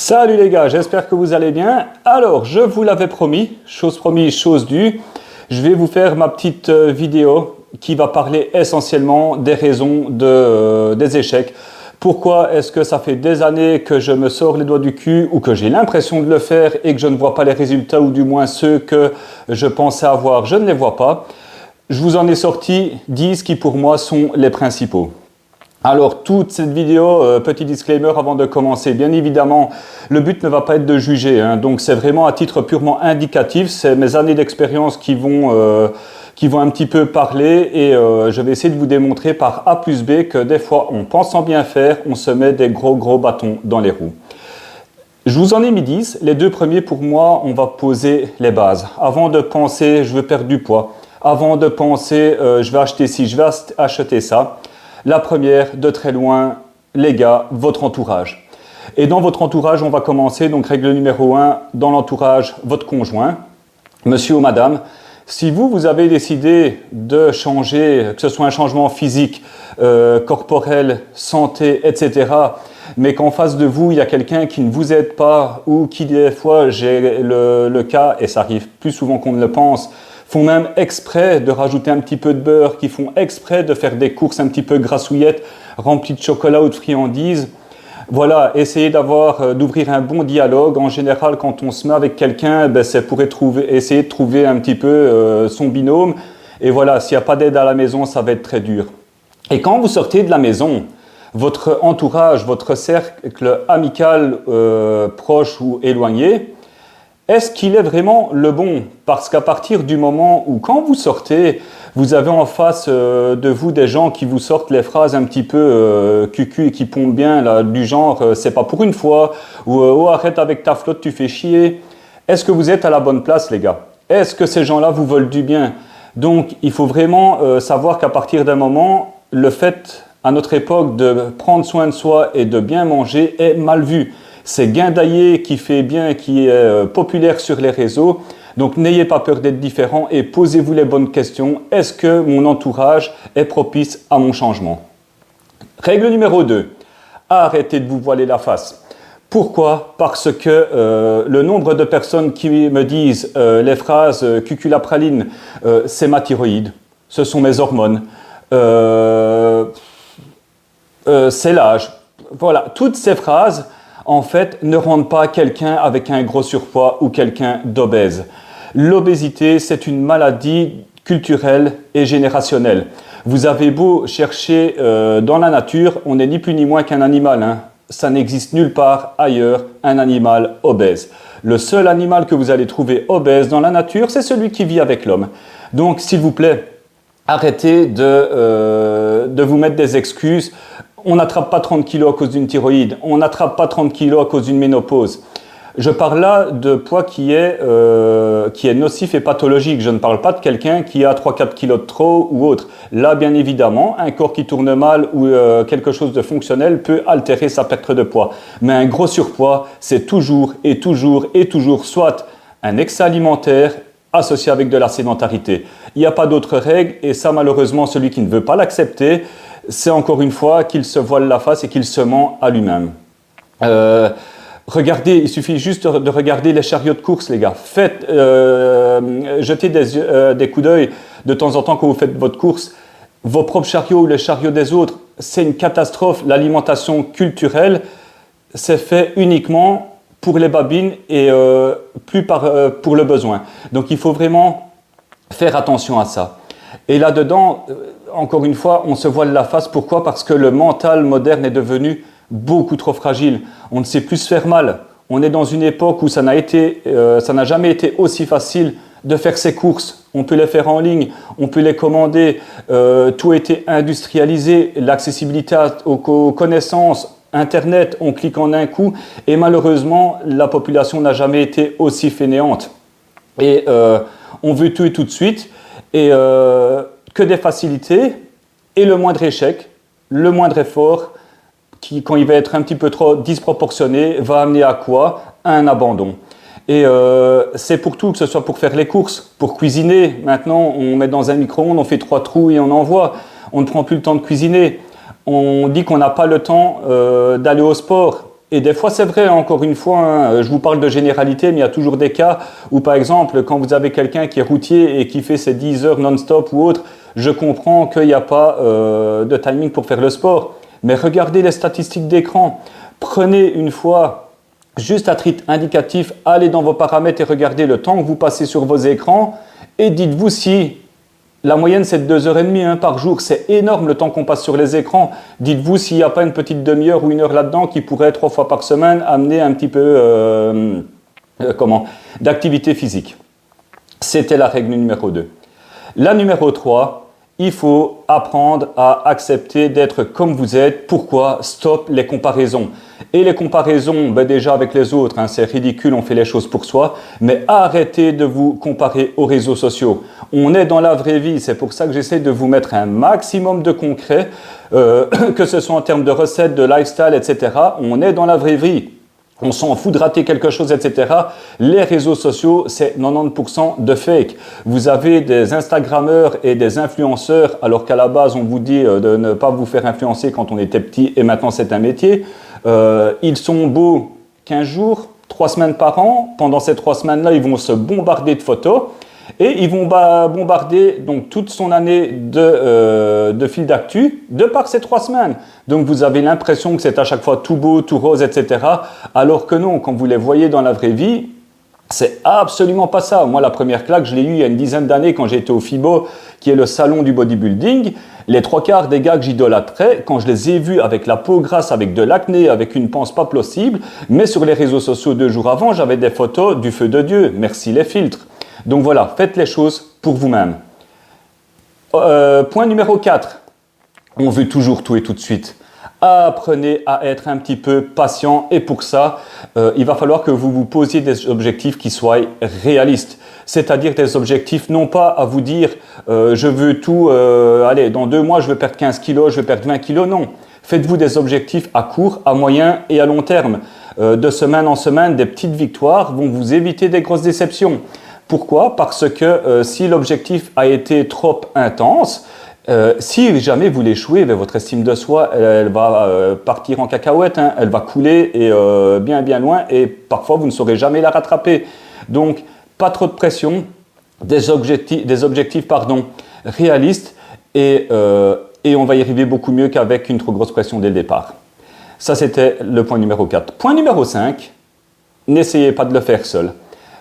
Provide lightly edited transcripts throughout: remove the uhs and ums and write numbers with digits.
Salut les gars, j'espère que vous allez bien. Alors, je vous l'avais promis, chose promise, chose due, je vais vous faire ma petite vidéo qui va parler essentiellement des raisons des échecs. Pourquoi est-ce que ça fait des années que je me sors les doigts du cul ou que j'ai l'impression de le faire et que je ne vois pas les résultats ou du moins ceux que je pensais avoir, je ne les vois pas. Je vous en ai sorti 10 qui pour moi sont les principaux. Alors, toute cette vidéo, petit disclaimer avant de commencer, bien évidemment, le but ne va pas être de juger, donc c'est vraiment à titre purement indicatif, c'est mes années d'expérience qui vont un petit peu parler et je vais essayer de vous démontrer par A plus B que des fois, en pensant bien faire, on se met des gros bâtons dans les roues. Je vous en ai mis 10, les deux premiers pour moi, on va poser les bases. Avant de penser, je veux perdre du poids, avant de penser, je vais acheter ci, je vais acheter ça. La première, de très loin, les gars, votre entourage. Et dans votre entourage, on va commencer, donc règle numéro 1, dans l'entourage, votre conjoint, monsieur ou madame. Si vous avez décidé de changer, que ce soit un changement physique, corporel, santé, etc., mais qu'en face de vous, il y a quelqu'un qui ne vous aide pas ou qui, des fois, j'ai le cas, et ça arrive plus souvent qu'on ne le pense, font même exprès de rajouter un petit peu de beurre, qui font exprès de faire des courses un petit peu grassouillettes, remplies de chocolat ou de friandises. Voilà, essayez d'ouvrir un bon dialogue. En général, quand on se met avec quelqu'un, c'est pour essayer de trouver un petit peu son binôme. Et voilà, s'il n'y a pas d'aide à la maison, ça va être très dur. Et quand vous sortez de la maison, votre entourage, votre cercle amical, proche ou éloigné, est-ce qu'il est vraiment le bon? Parce qu'à partir du moment où, quand vous sortez, vous avez en face de vous des gens qui vous sortent les phrases un petit peu cucu et qui pompent bien, là, du genre c'est pas pour une fois, ou oh arrête avec ta flotte, tu fais chier. Est-ce que vous êtes à la bonne place, les gars? Est-ce que ces gens-là vous veulent du bien? Donc, il faut vraiment savoir qu'à partir d'un moment, le fait, à notre époque, de prendre soin de soi et de bien manger est mal vu. C'est Guindaillé qui fait bien, qui est populaire sur les réseaux. Donc n'ayez pas peur d'être différent et posez-vous les bonnes questions. Est-ce que mon entourage est propice à mon changement? Règle numéro 2. Arrêtez de vous voiler la face. Pourquoi? Parce que le nombre de personnes qui me disent les phrases cuculapraline, c'est ma thyroïde, ce sont mes hormones, c'est l'âge. Voilà, toutes ces phrases en fait, ne rendent pas quelqu'un avec un gros surpoids ou quelqu'un d'obèse. L'obésité, c'est une maladie culturelle et générationnelle. Vous avez beau chercher dans la nature, on n'est ni plus ni moins qu'un animal. Ça n'existe nulle part ailleurs, un animal obèse. Le seul animal que vous allez trouver obèse dans la nature, c'est celui qui vit avec l'homme. Donc, s'il vous plaît, arrêtez de vous mettre des excuses. On n'attrape pas 30 kg à cause d'une thyroïde, on n'attrape pas 30 kg à cause d'une ménopause. Je parle là de poids qui est nocif et pathologique. Je ne parle pas de quelqu'un qui a 3-4 kg de trop ou autre. Là, bien évidemment, un corps qui tourne mal ou quelque chose de fonctionnel peut altérer sa perte de poids. Mais un gros surpoids, c'est toujours soit un excès alimentaire associé avec de la sédentarité. Il n'y a pas d'autre règle et ça, malheureusement, celui qui ne veut pas l'accepter, c'est encore une fois qu'il se voile la face et qu'il se ment à lui-même. Regardez, il suffit juste de regarder les chariots de course, les gars. Jetez des coups d'œil de temps en temps quand vous faites votre course. Vos propres chariots ou les chariots des autres, c'est une catastrophe. L'alimentation culturelle, c'est fait uniquement pour les babines et plus pour le besoin. Donc il faut vraiment faire attention à ça. Et là-dedans, encore une fois, on se voile la face. Pourquoi? Parce que le mental moderne est devenu beaucoup trop fragile. On ne sait plus se faire mal. On est dans une époque où ça n'a jamais été aussi facile de faire ses courses. On peut les faire en ligne, on peut les commander. Tout a été industrialisé. L'accessibilité aux connaissances, Internet, on clique en un coup. Et malheureusement, la population n'a jamais été aussi fainéante. Et on veut tout et tout de suite. Et que des facilités et le moindre échec, le moindre effort, qui, quand il va être un petit peu trop disproportionné, va amener à quoi? À un abandon. Et c'est pour tout, que ce soit pour faire les courses, pour cuisiner. Maintenant, on met dans un micro-ondes, on fait 3 trous et on envoie. On ne prend plus le temps de cuisiner. On dit qu'on n'a pas le temps d'aller au sport. Et des fois, c'est vrai, encore une fois, hein, je vous parle de généralité, mais il y a toujours des cas où, par exemple, quand vous avez quelqu'un qui est routier et qui fait ses 10 heures non-stop ou autre, je comprends qu'il n'y a pas de timing pour faire le sport. Mais regardez les statistiques d'écran. Prenez une fois, juste à titre indicatif, allez dans vos paramètres et regardez le temps que vous passez sur vos écrans et dites-vous si la moyenne c'est de 2h30 par jour, c'est énorme le temps qu'on passe sur les écrans. Dites-vous s'il n'y a pas une petite demi-heure ou une heure là-dedans qui pourrait 3 fois par semaine amener un petit peu d'activité physique. C'était la règle numéro 2. La numéro 3, il faut apprendre à accepter d'être comme vous êtes. Pourquoi? Stop les comparaisons. Et les comparaisons, déjà avec les autres, hein, c'est ridicule, on fait les choses pour soi, mais arrêtez de vous comparer aux réseaux sociaux. On est dans la vraie vie, c'est pour ça que j'essaie de vous mettre un maximum de concret, que ce soit en termes de recettes, de lifestyle, etc. On est dans la vraie vie. On s'en fout de rater quelque chose, etc. Les réseaux sociaux, c'est 90% de fake. Vous avez des Instagrammeurs et des influenceurs, alors qu'à la base, on vous dit de ne pas vous faire influencer quand on était petit et maintenant c'est un métier. Ils sont beaux 15 jours, 3 semaines par an. Pendant ces 3 semaines-là, ils vont se bombarder de photos. Et ils vont bombarder donc toute son année de fil d'actu de par ces 3 semaines. Donc vous avez l'impression que c'est à chaque fois tout beau, tout rose, etc. Alors que non, quand vous les voyez dans la vraie vie, c'est absolument pas ça. Moi, la première claque, je l'ai eue il y a une dizaine d'années quand j'étais au FIBO, qui est le salon du bodybuilding. Les 3/4 des gars que j'idolâtrais, quand je les ai vus avec la peau grasse, avec de l'acné, avec une panse pas possible, mais sur les réseaux sociaux 2 jours avant, j'avais des photos du feu de Dieu. Merci les filtres. Donc voilà, faites les choses pour vous-même. Point numéro 4. On veut toujours tout et tout de suite. Apprenez à être un petit peu patient et pour ça, il va falloir que vous vous posiez des objectifs qui soient réalistes. C'est-à-dire des objectifs non pas à vous dire je veux tout, allez, dans 2 mois je veux perdre 15 kilos, je veux perdre 20 kilos, non. Faites-vous des objectifs à court, à moyen et à long terme. De semaine en semaine, des petites victoires vont vous éviter des grosses déceptions. Pourquoi? Parce que si l'objectif a été trop intense, si jamais vous l'échouez, votre estime de soi, elle va partir en cacahuète, hein, elle va couler et bien loin et parfois vous ne saurez jamais la rattraper. Donc, pas trop de pression, des objectifs réalistes et on va y arriver beaucoup mieux qu'avec une trop grosse pression dès le départ. Ça, c'était le point numéro 4. Point numéro 5, n'essayez pas de le faire seul.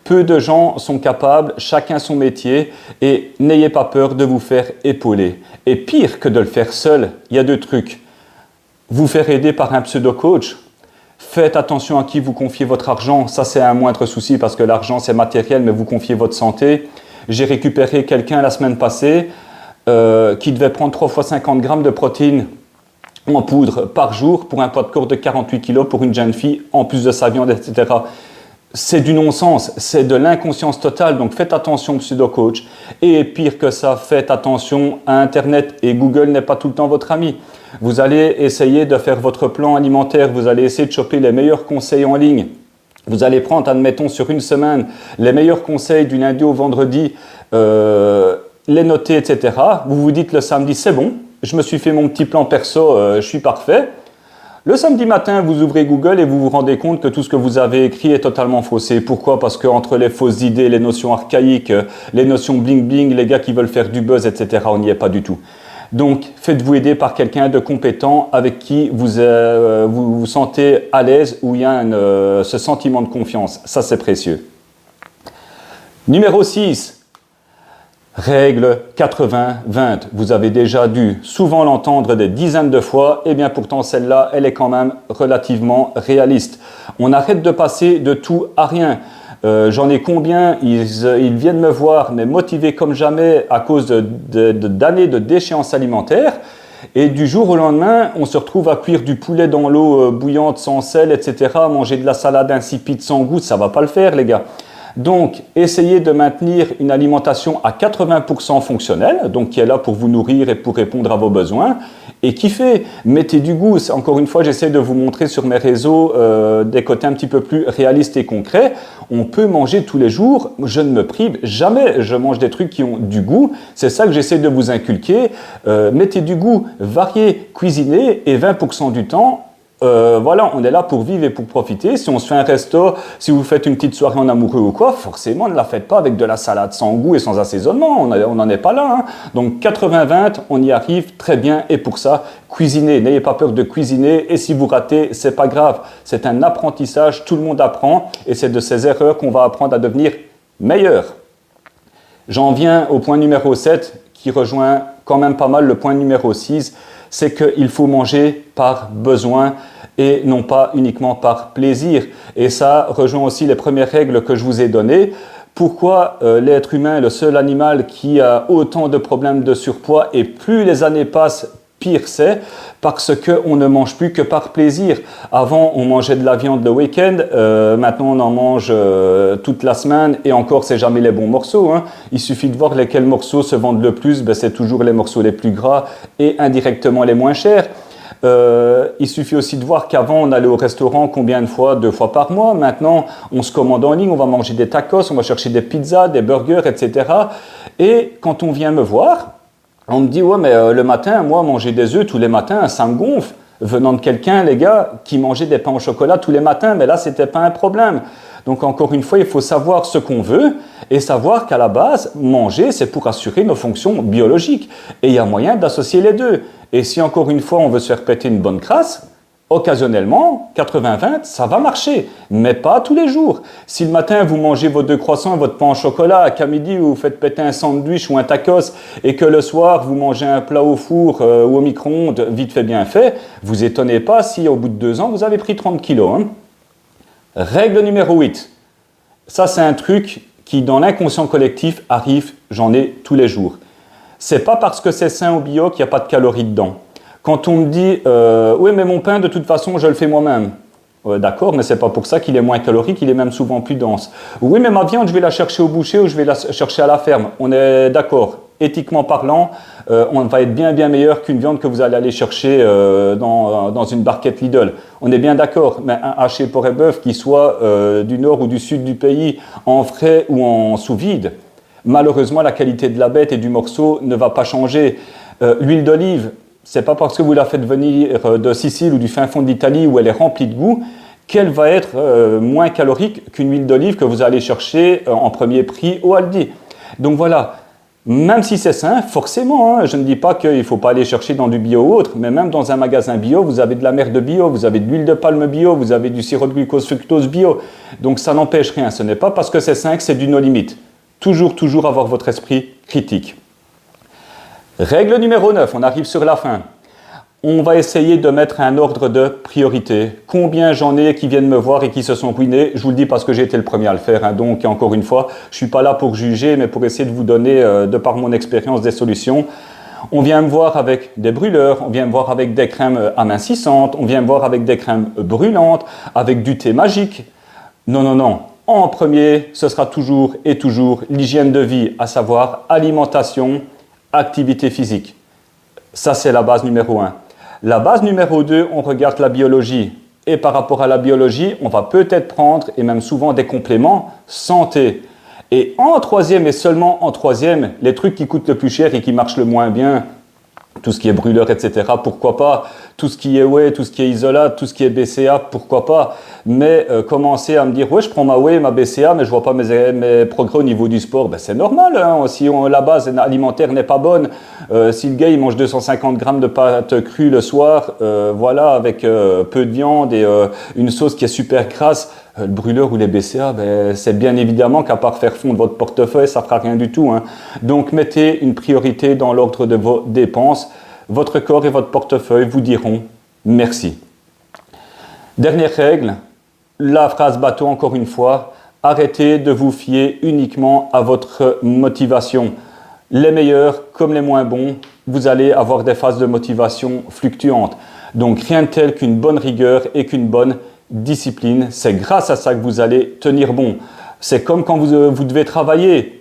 Peu de gens sont capables, chacun son métier, et n'ayez pas peur de vous faire épauler. Et pire que de le faire seul, il y a 2 trucs. Vous faire aider par un pseudo-coach. Faites attention à qui vous confiez votre argent. Ça, c'est un moindre souci parce que l'argent, c'est matériel, mais vous confiez votre santé. J'ai récupéré quelqu'un la semaine passée qui devait prendre 3 fois 50 grammes de protéines en poudre par jour pour un poids de corps de 48 kg pour une jeune fille, en plus de sa viande, etc. C'est du non-sens, c'est de l'inconscience totale, donc faites attention pseudo-coach. Et pire que ça, faites attention à Internet et Google n'est pas tout le temps votre ami. Vous allez essayer de faire votre plan alimentaire, vous allez essayer de choper les meilleurs conseils en ligne. Vous allez prendre, admettons, sur une semaine, les meilleurs conseils du lundi au vendredi, les noter, etc. Vous vous dites le samedi, c'est bon, je me suis fait mon petit plan perso, je suis parfait. Le samedi matin, vous ouvrez Google et vous vous rendez compte que tout ce que vous avez écrit est totalement faussé. Pourquoi? Parce qu'entre les fausses idées, les notions archaïques, les notions bling-bling, les gars qui veulent faire du buzz, etc., on n'y est pas du tout. Donc, faites-vous aider par quelqu'un de compétent avec qui vous vous sentez à l'aise, où il y a ce sentiment de confiance. Ça, c'est précieux. Numéro 6. Règle 80-20, vous avez déjà dû souvent l'entendre des dizaines de fois, et bien pourtant celle-là, elle est quand même relativement réaliste. On arrête de passer de tout à rien. J'en ai combien, ils viennent me voir, mais motivés comme jamais à cause d'années de déchéance alimentaire, et du jour au lendemain, on se retrouve à cuire du poulet dans l'eau bouillante sans sel, etc., manger de la salade insipide sans goût, ça va pas le faire les gars. Donc, essayez de maintenir une alimentation à 80% fonctionnelle, donc qui est là pour vous nourrir et pour répondre à vos besoins, et kiffez, mettez du goût. Encore une fois, j'essaie de vous montrer sur mes réseaux des côtés un petit peu plus réalistes et concrets. On peut manger tous les jours, je ne me prive jamais, je mange des trucs qui ont du goût, c'est ça que j'essaie de vous inculquer. Mettez du goût, variez, cuisinez, et 20% du temps, Voilà, on est là pour vivre et pour profiter. Si on se fait un resto, si vous faites une petite soirée en amoureux ou quoi, forcément, ne la faites pas avec de la salade sans goût et sans assaisonnement. On n'en est pas là. Hein. Donc 80-20, on y arrive très bien. Et pour ça, cuisinez. N'ayez pas peur de cuisiner. Et si vous ratez, c'est pas grave. C'est un apprentissage. Tout le monde apprend. Et c'est de ces erreurs qu'on va apprendre à devenir meilleur. J'en viens au point numéro 7, qui rejoint quand même pas mal le point numéro 6. C'est qu'il faut manger par besoin et non pas uniquement par plaisir. Et ça rejoint aussi les premières règles que je vous ai données. Pourquoi l'être humain est le seul animal qui a autant de problèmes de surpoids et plus les années passent, pire c'est, parce qu'on ne mange plus que par plaisir. Avant, on mangeait de la viande le week-end, maintenant on en mange toute la semaine, et encore, c'est jamais les bons morceaux. Hein. Il suffit de voir lesquels morceaux se vendent le plus, ben, c'est toujours les morceaux les plus gras et indirectement les moins chers. Il suffit aussi de voir qu'avant, on allait au restaurant combien de fois? 2 fois par mois. Maintenant, on se commande en ligne, on va manger des tacos, on va chercher des pizzas, des burgers, etc. Et quand on vient me voir, on me dit, ouais, mais le matin, moi, manger des œufs tous les matins, ça me gonfle. Venant de quelqu'un, les gars, qui mangeait des pains au chocolat tous les matins, mais là, c'était pas un problème. Donc, encore une fois, il faut savoir ce qu'on veut et savoir qu'à la base, manger, c'est pour assurer nos fonctions biologiques. Et il y a moyen d'associer les deux. Et si, encore une fois, on veut se faire péter une bonne crasse, occasionnellement, 80-20, ça va marcher, mais pas tous les jours. Si le matin, vous mangez vos 2 croissants et votre pain au chocolat, qu'à midi, vous faites péter un sandwich ou un tacos, et que le soir, vous mangez un plat au four ou au micro-ondes, vite fait, bien fait, vous étonnez pas si, au bout de 2 ans, vous avez pris 30 kilos. Hein. Règle numéro 8. Ça, c'est un truc qui, dans l'inconscient collectif, arrive, j'en ai tous les jours. C'est pas parce que c'est sain ou bio qu'il n'y a pas de calories dedans. Quand on me dit oui, mais mon pain, de toute façon, je le fais moi-même. D'accord, mais c'est pas pour ça qu'il est moins calorique, il est même souvent plus dense. Oui, mais ma viande, je vais la chercher au boucher ou je vais la chercher à la ferme. On est d'accord. Éthiquement parlant, on va être bien meilleur qu'une viande que vous allez aller chercher dans une barquette Lidl. On est bien d'accord, mais un haché porc et bœuf qui soit du nord ou du sud du pays, en frais ou en sous-vide, malheureusement, la qualité de la bête et du morceau ne va pas changer. L'huile d'olive, c'est pas parce que vous la faites venir de Sicile ou du fin fond d'Italie où elle est remplie de goût qu'elle va être moins calorique qu'une huile d'olive que vous allez chercher en premier prix au Aldi. Donc voilà, même si c'est sain, forcément, hein, je ne dis pas qu'il ne faut pas aller chercher dans du bio ou autre, mais même dans un magasin bio, vous avez de la merde bio, vous avez de l'huile de palme bio, vous avez du sirop de glucose fructose bio. Donc ça n'empêche rien, ce n'est pas parce que c'est sain que c'est du no-limite. Toujours avoir votre esprit critique. Règle numéro 9, on arrive sur la fin. On va essayer de mettre un ordre de priorité. Combien j'en ai qui viennent me voir et qui se sont ruinés? Je vous le dis parce que j'ai été le premier à le faire. Hein. Donc, encore une fois, je ne suis pas là pour juger, mais pour essayer de vous donner, de par mon expérience, des solutions. On vient me voir avec des brûleurs, on vient me voir avec des crèmes amincissantes, on vient me voir avec des crèmes brûlantes, avec du thé magique. Non. En premier, ce sera toujours l'hygiène de vie, à savoir alimentation, activité physique. Ça, c'est la base numéro 1. La base numéro 2, on regarde la biologie. Et par rapport à la biologie, on va peut-être prendre, et même souvent, des compléments santé. Et en troisième, et seulement en troisième, les trucs qui coûtent le plus cher et qui marchent le moins bien, tout ce qui est brûleur, etc., pourquoi pas. Tout ce qui est whey, tout ce qui est isolate, tout ce qui est BCA, pourquoi pas. Mais commencer à me dire, ouais, je prends ma whey, ma BCA, mais je vois pas mes progrès au niveau du sport, ben, c'est normal. Hein, si la base alimentaire n'est pas bonne, si le gars il mange 250 grammes de pâtes crues le soir, voilà, avec peu de viande et une sauce qui est super grasse, le brûleur ou les BCA, ben, c'est bien évidemment qu'à part faire fondre votre portefeuille, ça ne fera rien du tout. Hein. Donc mettez une priorité dans l'ordre de vos dépenses. Votre corps et votre portefeuille vous diront merci. Dernière règle, la phrase bateau encore une fois, arrêtez de vous fier uniquement à votre motivation. Les meilleurs comme les moins bons, vous allez avoir des phases de motivation fluctuantes. Donc rien de tel qu'une bonne rigueur et qu'une bonne discipline, c'est grâce à ça que vous allez tenir bon. C'est comme quand vous devez travailler.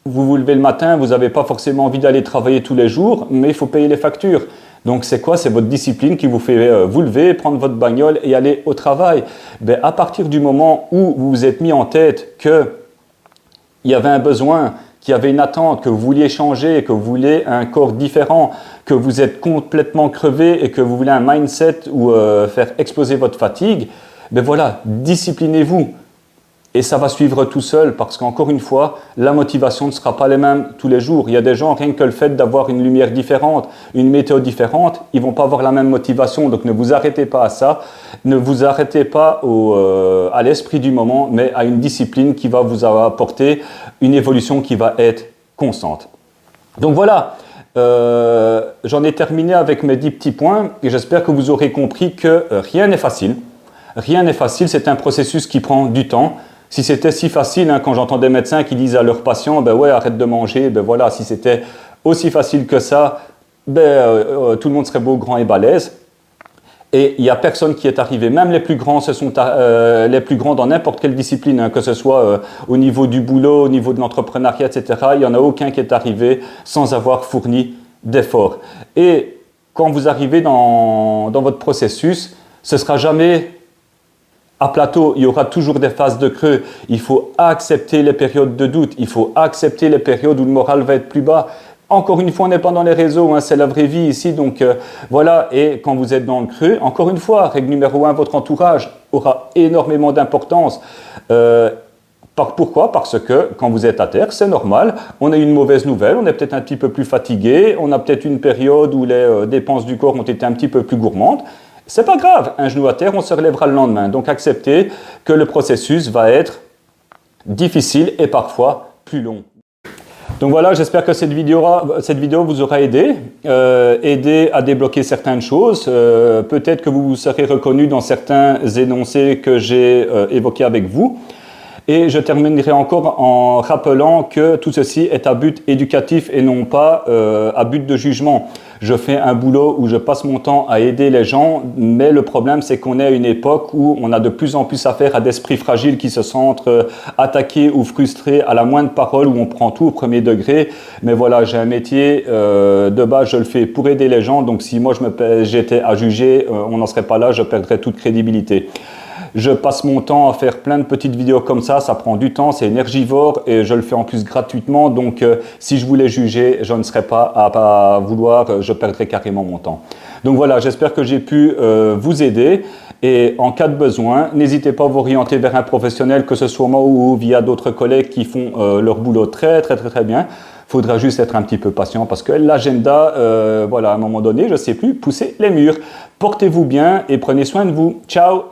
Vous vous levez le matin, vous n'avez pas forcément envie d'aller travailler tous les jours, mais il faut payer les factures. Donc c'est quoi? C'est votre discipline qui vous fait vous lever, prendre votre bagnole et aller au travail. Ben, à partir du moment où vous vous êtes mis en tête qu'il y avait un besoin, qui avez une attente, que vous vouliez changer, que vous voulez un corps différent, que vous êtes complètement crevé et que vous voulez un mindset ou faire exploser votre fatigue, ben voilà, disciplinez-vous. Et ça va suivre tout seul parce qu'encore une fois, la motivation ne sera pas la même tous les jours. Il y a des gens, rien que le fait d'avoir une lumière différente, une météo différente, ils ne vont pas avoir la même motivation. Donc ne vous arrêtez pas à ça. Ne vous arrêtez pas à l'esprit du moment, mais à une discipline qui va vous apporter une évolution qui va être constante. Donc voilà, j'en ai terminé avec mes 10 petits points et j'espère que vous aurez compris que rien n'est facile. Rien n'est facile, c'est un processus qui prend du temps. Si c'était si facile, quand j'entends des médecins qui disent à leurs patients, ben ouais, arrête de manger, ben voilà, si c'était aussi facile que ça, tout le monde serait beau, grand et balèze. Et il n'y a personne qui est arrivé, même les plus grands, ce sont les plus grands dans n'importe quelle discipline, que ce soit au niveau du boulot, au niveau de l'entrepreneuriat, etc. Il n'y en a aucun qui est arrivé sans avoir fourni d'efforts. Et quand vous arrivez dans votre processus, ce ne sera jamais à plateau, il y aura toujours des phases de creux. Il faut accepter les périodes de doute. Il faut accepter les périodes où le moral va être plus bas. Encore une fois, on n'est pas dans les réseaux, c'est la vraie vie ici. Donc voilà, et quand vous êtes dans le creux, encore une fois, règle numéro 1, votre entourage aura énormément d'importance. Pourquoi? Parce que quand vous êtes à terre, c'est normal, on a une mauvaise nouvelle, on est peut-être un petit peu plus fatigué, on a peut-être une période où les dépenses du corps ont été un petit peu plus gourmandes. C'est pas grave, un genou à terre, on se relèvera le lendemain. Donc acceptez que le processus va être difficile et parfois plus long. Donc voilà, j'espère que cette vidéo vous aura aidé à débloquer certaines choses. Peut-être que vous serez reconnu dans certains énoncés que j'ai évoqués avec vous. Et je terminerai encore en rappelant que tout ceci est à but éducatif et non pas à but de jugement. Je fais un boulot où je passe mon temps à aider les gens, mais le problème c'est qu'on est à une époque où on a de plus en plus affaire à d'esprits fragiles qui se sentent attaqués ou frustrés à la moindre parole, où on prend tout au premier degré. Mais voilà, j'ai un métier, de base je le fais pour aider les gens, donc si moi j'étais à juger, on n'en serait pas là, je perdrais toute crédibilité. Je passe mon temps à faire plein de petites vidéos comme ça prend du temps, c'est énergivore et je le fais en plus gratuitement. Donc si je voulais juger, je ne serais pas à vouloir, je perdrais carrément mon temps. Donc voilà, j'espère que j'ai pu vous aider et en cas de besoin, n'hésitez pas à vous orienter vers un professionnel, que ce soit moi ou via d'autres collègues qui font leur boulot très bien. Il faudra juste être un petit peu patient parce que l'agenda, voilà, à un moment donné, je ne sais plus, pousser les murs. Portez-vous bien et prenez soin de vous. Ciao!